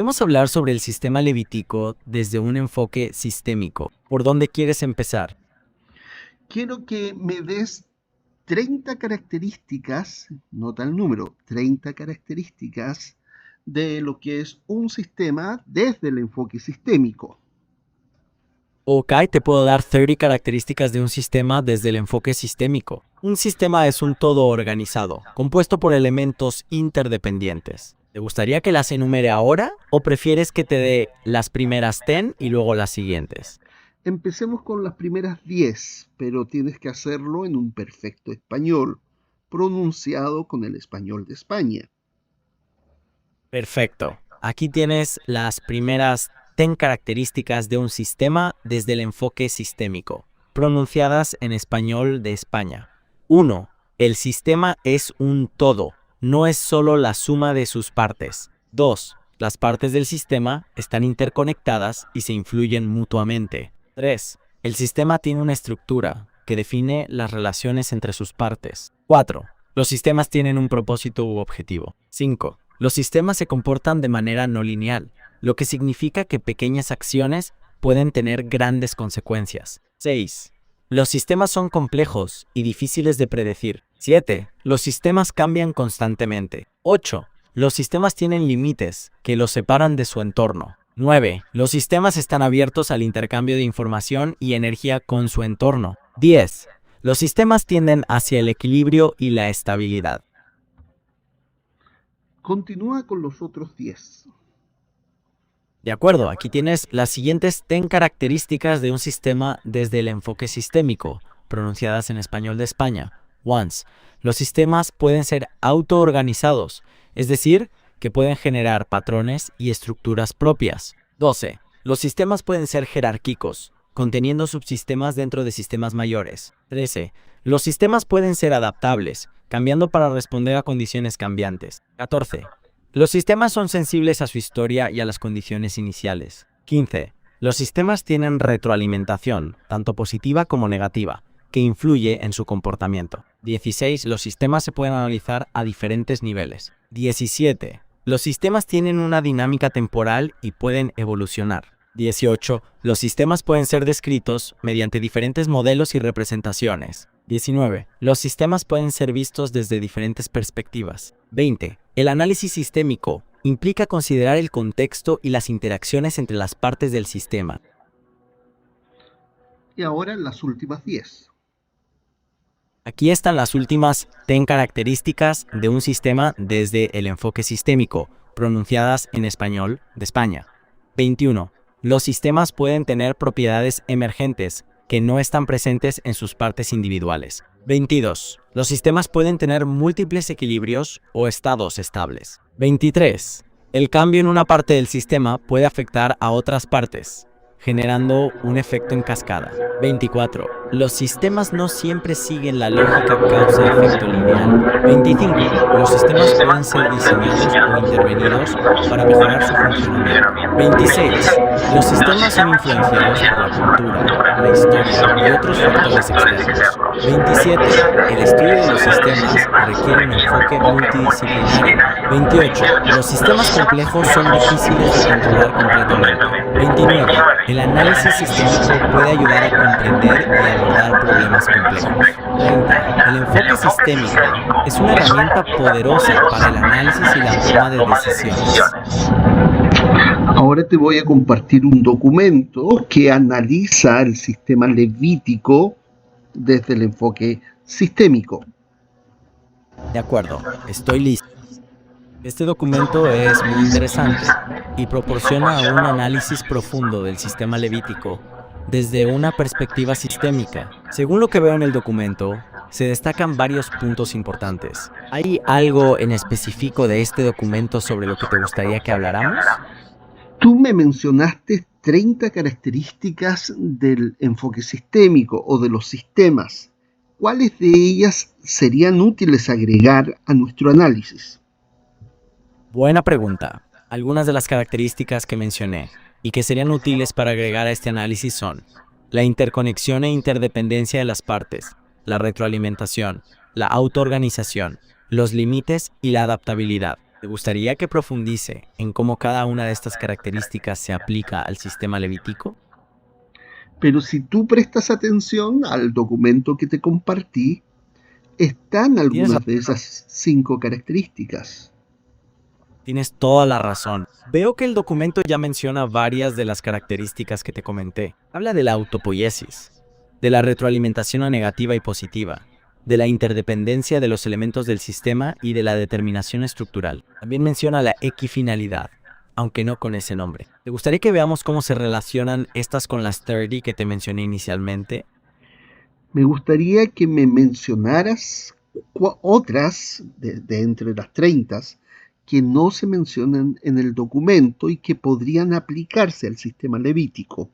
Vamos a hablar sobre el sistema levítico desde un enfoque sistémico. ¿Por dónde quieres empezar? Quiero que me des 30 características, nota el número, 30 características de lo que es un sistema desde el enfoque sistémico. Ok, te puedo dar 30 características de un sistema desde el enfoque sistémico. Un sistema es un todo organizado, compuesto por elementos interdependientes. ¿Te gustaría que las enumere ahora o prefieres que te dé las primeras 10 y luego las siguientes? Empecemos con las primeras 10, pero tienes que hacerlo en un perfecto español, pronunciado con el español de España. Perfecto. Aquí tienes las primeras 10 características de un sistema desde el enfoque sistémico, pronunciadas en español de España. 1. El sistema es un todo, no es solo la suma de sus partes. 2. Las partes del sistema están interconectadas y se influyen mutuamente. 3. El sistema tiene una estructura que define las relaciones entre sus partes. 4. Los sistemas tienen un propósito u objetivo. 5. Los sistemas se comportan de manera no lineal, lo que significa que pequeñas acciones pueden tener grandes consecuencias. 6. Los sistemas son complejos y difíciles de predecir. 7. Los sistemas cambian constantemente. 8. Los sistemas tienen límites que los separan de su entorno. 9. Los sistemas están abiertos al intercambio de información y energía con su entorno. 10. Los sistemas tienden hacia el equilibrio y la estabilidad. Continúa con los otros 10. De acuerdo, aquí tienes las siguientes 10 características de un sistema desde el enfoque sistémico, pronunciadas en español de España. 1. Los sistemas pueden ser autoorganizados, es decir, que pueden generar patrones y estructuras propias. 12. Los sistemas pueden ser jerárquicos, conteniendo subsistemas dentro de sistemas mayores. 13. Los sistemas pueden ser adaptables, cambiando para responder a condiciones cambiantes. 14. Los sistemas son sensibles a su historia y a las condiciones iniciales. 15. Los sistemas tienen retroalimentación, tanto positiva como negativa, que influye en su comportamiento. 16. Los sistemas se pueden analizar a diferentes niveles. 17. Los sistemas tienen una dinámica temporal y pueden evolucionar. 18. Los sistemas pueden ser descritos mediante diferentes modelos y representaciones. 19. Los sistemas pueden ser vistos desde diferentes perspectivas. 20. El análisis sistémico implica considerar el contexto y las interacciones entre las partes del sistema. Y ahora las últimas 10. Aquí están las últimas 10 características de un sistema desde el enfoque sistémico, pronunciadas en español de España. 21. Los sistemas pueden tener propiedades emergentes que no están presentes en sus partes individuales. 22. Los sistemas pueden tener múltiples equilibrios o estados estables. 23. El cambio en una parte del sistema puede afectar a otras partes, generando un efecto en cascada. 24. Los sistemas no siempre siguen la lógica causa-efecto lineal. 25. Los sistemas pueden ser diseñados o intervenidos para mejorar su funcionamiento. 26. Los sistemas son influenciados por la cultura, la historia y otros factores externos. 27. El estudio de los sistemas requiere un enfoque multidisciplinario. 28. Los sistemas complejos son difíciles de controlar completamente. 29. El análisis sistémico puede ayudar a comprender y abordar problemas complejos. 30. El enfoque sistémico es una herramienta poderosa para el análisis y la toma de decisiones. Ahora te voy a compartir un documento que analiza el sistema levítico desde el enfoque sistémico. De acuerdo, estoy listo. Este documento es muy interesante y proporciona un análisis profundo del sistema levítico desde una perspectiva sistémica. Según lo que veo en el documento, se destacan varios puntos importantes. ¿Hay algo en específico de este documento sobre lo que te gustaría que habláramos? Tú me mencionaste 30 características del enfoque sistémico o de los sistemas. ¿Cuáles de ellas serían útiles agregar a nuestro análisis? Buena pregunta. Algunas de las características que mencioné y que serían útiles para agregar a este análisis son la interconexión e interdependencia de las partes, la retroalimentación, la autoorganización, los límites y la adaptabilidad. ¿Te gustaría que profundice en cómo cada una de estas características se aplica al sistema levítico? Pero si tú prestas atención al documento que te compartí, están Tienes algunas de esas 5 características. Tienes toda la razón. Veo que el documento ya menciona varias de las características que te comenté. Habla de la autopoiesis, de la retroalimentación negativa y positiva, de la interdependencia de los elementos del sistema y de la determinación estructural. También menciona la equifinalidad, aunque no con ese nombre. ¿Te gustaría que veamos cómo se relacionan estas con las 30 que te mencioné inicialmente? Me gustaría que me mencionaras otras de entre las 30 que no se mencionan en el documento y que podrían aplicarse al sistema levítico.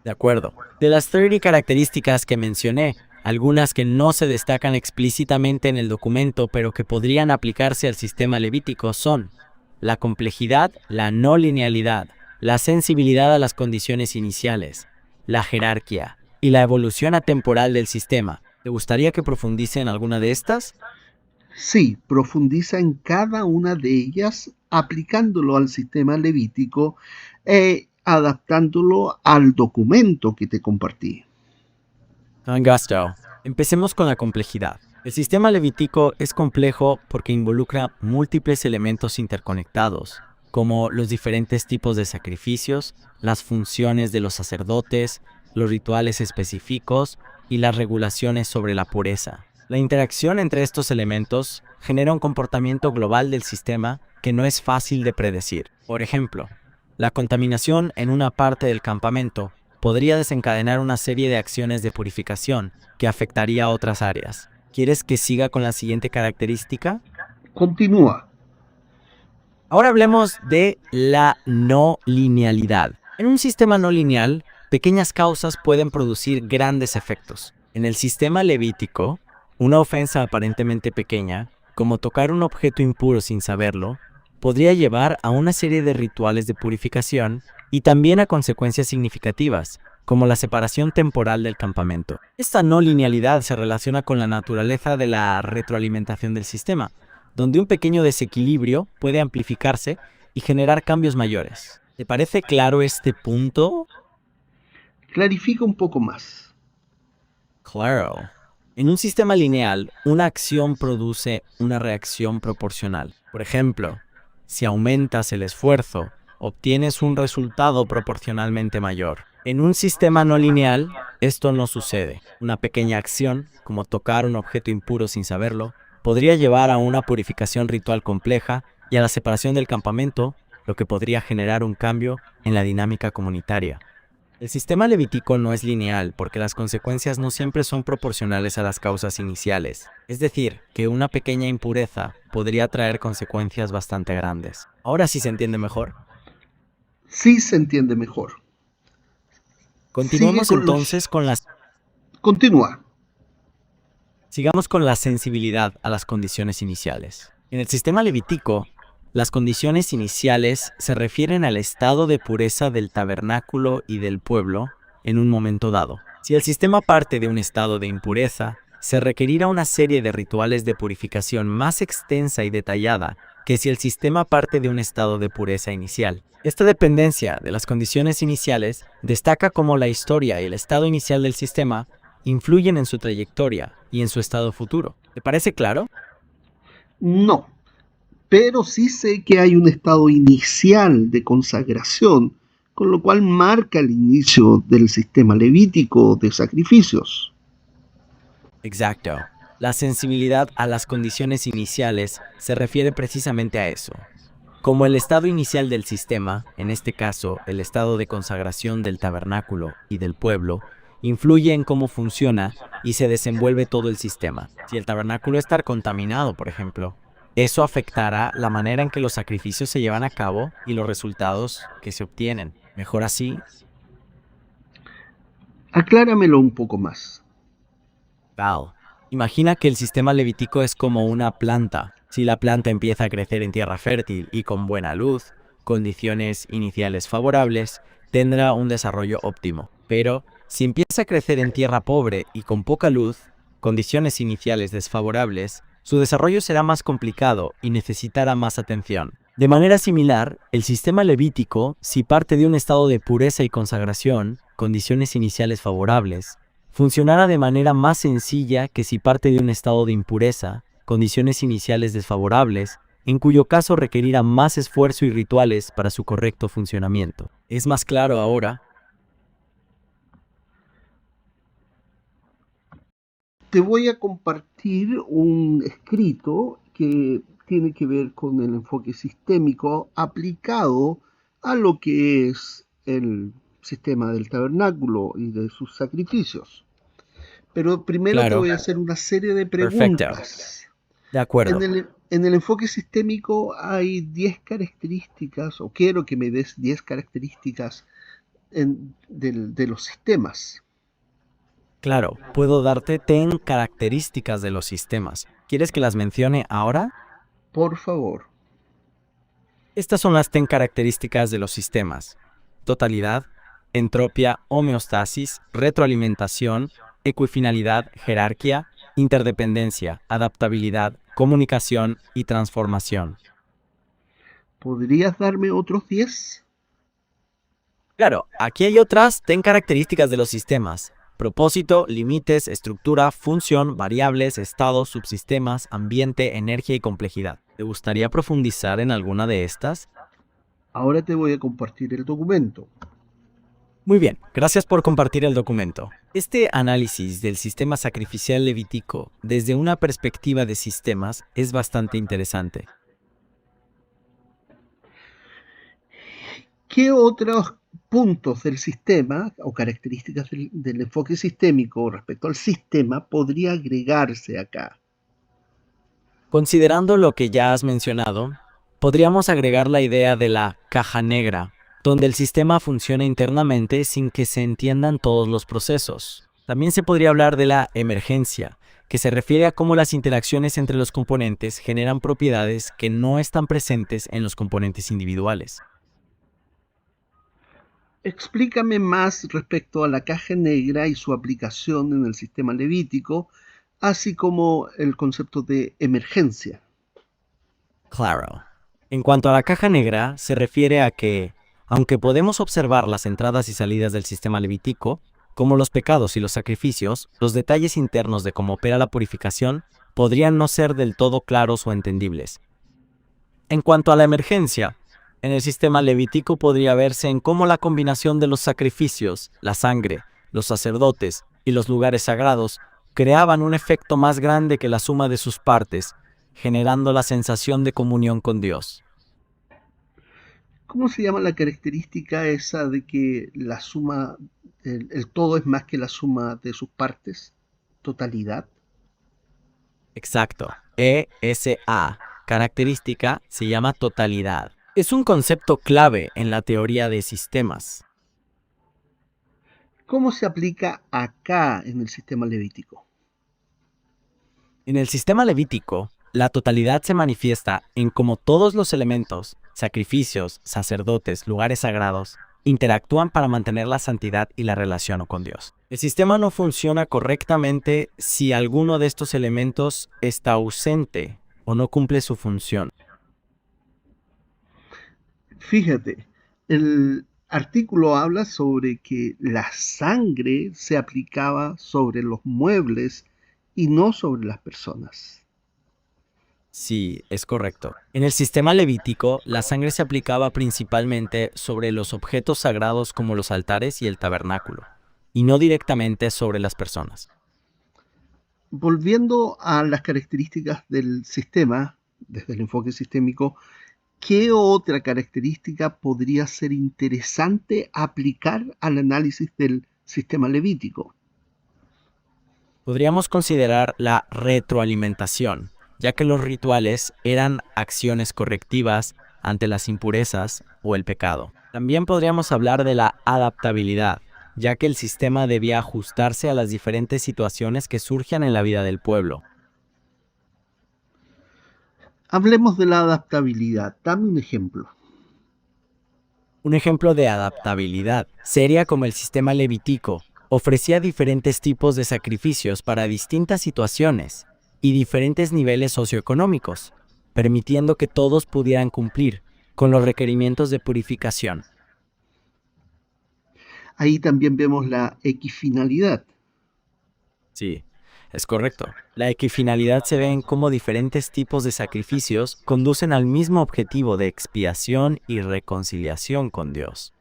De acuerdo. De las 30 características que mencioné, algunas que no se destacan explícitamente en el documento, pero que podrían aplicarse al sistema levítico son la complejidad, la no linealidad, la sensibilidad a las condiciones iniciales, la jerarquía y la evolución atemporal del sistema. ¿Te gustaría que profundice en alguna de estas? Sí, profundiza en cada una de ellas aplicándolo al sistema levítico e adaptándolo al documento que te compartí. Con gusto. Empecemos con la complejidad. El sistema levítico es complejo porque involucra múltiples elementos interconectados, como los diferentes tipos de sacrificios, las funciones de los sacerdotes, los rituales específicos y las regulaciones sobre la pureza. La interacción entre estos elementos genera un comportamiento global del sistema que no es fácil de predecir. Por ejemplo, la contaminación en una parte del campamento podría desencadenar una serie de acciones de purificación que afectaría a otras áreas. ¿Quieres que siga con la siguiente característica? Continúa. Ahora hablemos de la no linealidad. En un sistema no lineal, pequeñas causas pueden producir grandes efectos. En el sistema levítico, una ofensa aparentemente pequeña, como tocar un objeto impuro sin saberlo, podría llevar a una serie de rituales de purificación y también a consecuencias significativas, como la separación temporal del campamento. Esta no linealidad se relaciona con la naturaleza de la retroalimentación del sistema, donde un pequeño desequilibrio puede amplificarse y generar cambios mayores. ¿Te parece claro este punto? Clarifica un poco más. Claro. En un sistema lineal, una acción produce una reacción proporcional. Por ejemplo, si aumentas el esfuerzo, obtienes un resultado proporcionalmente mayor. En un sistema no lineal, esto no sucede. Una pequeña acción, como tocar un objeto impuro sin saberlo, podría llevar a una purificación ritual compleja y a la separación del campamento, lo que podría generar un cambio en la dinámica comunitaria. El sistema levítico no es lineal porque las consecuencias no siempre son proporcionales a las causas iniciales. Es decir, que una pequeña impureza podría traer consecuencias bastante grandes. ¿Ahora sí se entiende mejor? Sí se entiende mejor. Sigue Continuamos con los... entonces con las... Continúa. Sigamos con la sensibilidad a las condiciones iniciales. En el sistema levítico, las condiciones iniciales se refieren al estado de pureza del tabernáculo y del pueblo en un momento dado. Si el sistema parte de un estado de impureza, se requerirá una serie de rituales de purificación más extensa y detallada que si el sistema parte de un estado de pureza inicial. Esta dependencia de las condiciones iniciales destaca cómo la historia y el estado inicial del sistema influyen en su trayectoria y en su estado futuro. ¿Te parece claro? No, pero sí sé que hay un estado inicial de consagración, con lo cual marca el inicio del sistema levítico de sacrificios. Exacto. La sensibilidad a las condiciones iniciales se refiere precisamente a eso. Como el estado inicial del sistema, en este caso el estado de consagración del tabernáculo y del pueblo, influye en cómo funciona y se desenvuelve todo el sistema. Si el tabernáculo está contaminado, por ejemplo, eso afectará la manera en que los sacrificios se llevan a cabo y los resultados que se obtienen. Mejor así. Acláramelo un poco más. Val. Imagina que el sistema levítico es como una planta. Si la planta empieza a crecer en tierra fértil y con buena luz, condiciones iniciales favorables, tendrá un desarrollo óptimo. Pero si empieza a crecer en tierra pobre y con poca luz, condiciones iniciales desfavorables, su desarrollo será más complicado y necesitará más atención. De manera similar, el sistema levítico, si parte de un estado de pureza y consagración, condiciones iniciales favorables, funcionará de manera más sencilla que si parte de un estado de impureza, condiciones iniciales desfavorables, en cuyo caso requerirá más esfuerzo y rituales para su correcto funcionamiento. ¿Es más claro ahora? Te voy a compartir un escrito que tiene que ver con el enfoque sistémico aplicado a lo que es el sistema del tabernáculo y de sus sacrificios. Pero primero te Claro. voy a hacer una serie de Perfecto. preguntas. De acuerdo. En el enfoque sistémico hay 10 características, o quiero que me des 10 características de los sistemas. Claro, puedo darte 10 características de los sistemas. ¿Quieres que las mencione ahora? Por favor. Estas son las 10 características de los sistemas: totalidad, entropía, homeostasis, retroalimentación, equifinalidad, jerarquía, interdependencia, adaptabilidad, comunicación y transformación. ¿Podrías darme otros 10? Claro, aquí hay otras 10 características de los sistemas: propósito, límites, estructura, función, variables, estados, subsistemas, ambiente, energía y complejidad. ¿Te gustaría profundizar en alguna de estas? Ahora te voy a compartir el documento. Muy bien, gracias por compartir el documento. Este análisis del sistema sacrificial levítico desde una perspectiva de sistemas es bastante interesante. ¿Qué otros puntos del sistema o características del enfoque sistémico respecto al sistema podría agregarse acá? Considerando lo que ya has mencionado, podríamos agregar la idea de la caja negra, donde el sistema funciona internamente sin que se entiendan todos los procesos. También se podría hablar de la emergencia, que se refiere a cómo las interacciones entre los componentes generan propiedades que no están presentes en los componentes individuales. Explícame más respecto a la caja negra y su aplicación en el sistema levítico, así como el concepto de emergencia. Claro. En cuanto a la caja negra, se refiere a que, aunque podemos observar las entradas y salidas del sistema levítico, como los pecados y los sacrificios, los detalles internos de cómo opera la purificación podrían no ser del todo claros o entendibles. En cuanto a la emergencia, en el sistema levítico podría verse en cómo la combinación de los sacrificios, la sangre, los sacerdotes y los lugares sagrados creaban un efecto más grande que la suma de sus partes, generando la sensación de comunión con Dios. ¿Cómo se llama la característica esa de que la suma, el todo es más que la suma de sus partes? ¿Totalidad? Exacto. ESA, característica, se llama totalidad. Es un concepto clave en la teoría de sistemas. ¿Cómo se aplica acá en el sistema levítico? En el sistema levítico, la totalidad se manifiesta en cómo todos los elementos, sacrificios, sacerdotes, lugares sagrados, interactúan para mantener la santidad y la relación con Dios. El sistema no funciona correctamente si alguno de estos elementos está ausente o no cumple su función. Fíjate, el artículo habla sobre que la sangre se aplicaba sobre los muebles y no sobre las personas. Sí, es correcto. En el sistema levítico, la sangre se aplicaba principalmente sobre los objetos sagrados como los altares y el tabernáculo, y no directamente sobre las personas. Volviendo a las características del sistema, desde el enfoque sistémico, ¿qué otra característica podría ser interesante aplicar al análisis del sistema levítico? Podríamos considerar la retroalimentación, ya que los rituales eran acciones correctivas ante las impurezas o el pecado. También podríamos hablar de la adaptabilidad, ya que el sistema debía ajustarse a las diferentes situaciones que surgían en la vida del pueblo. Hablemos de la adaptabilidad. Dame un ejemplo. Un ejemplo de adaptabilidad sería como el sistema levítico ofrecía diferentes tipos de sacrificios para distintas situaciones, y diferentes niveles socioeconómicos, permitiendo que todos pudieran cumplir con los requerimientos de purificación. Ahí también vemos la equifinalidad. Sí, es correcto. La equifinalidad se ve en cómo diferentes tipos de sacrificios conducen al mismo objetivo de expiación y reconciliación con Dios.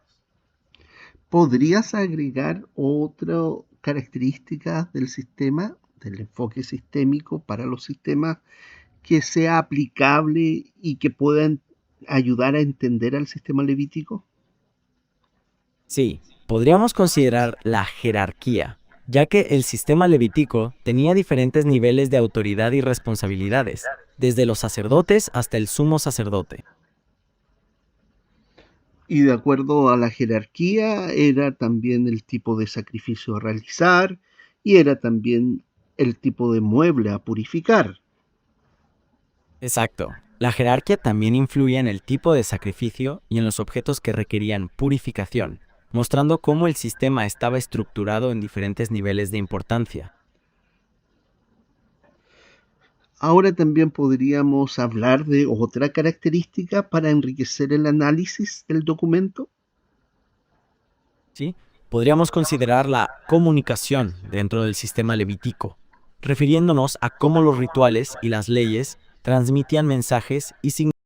¿Podrías agregar otra característica del sistema, del enfoque sistémico para los sistemas que sea aplicable y que puedan ayudar a entender al sistema levítico? Sí, podríamos considerar la jerarquía, ya que el sistema levítico tenía diferentes niveles de autoridad y responsabilidades, desde los sacerdotes hasta el sumo sacerdote. Y de acuerdo a la jerarquía era también el tipo de sacrificio a realizar y era también el tipo de mueble a purificar. Exacto. La jerarquía también influye en el tipo de sacrificio y en los objetos que requerían purificación, mostrando cómo el sistema estaba estructurado en diferentes niveles de importancia. Ahora también podríamos hablar de otra característica para enriquecer el análisis del documento. ¿Sí? Podríamos considerar la comunicación dentro del sistema levítico, refiriéndonos a cómo los rituales y las leyes transmitían mensajes y significados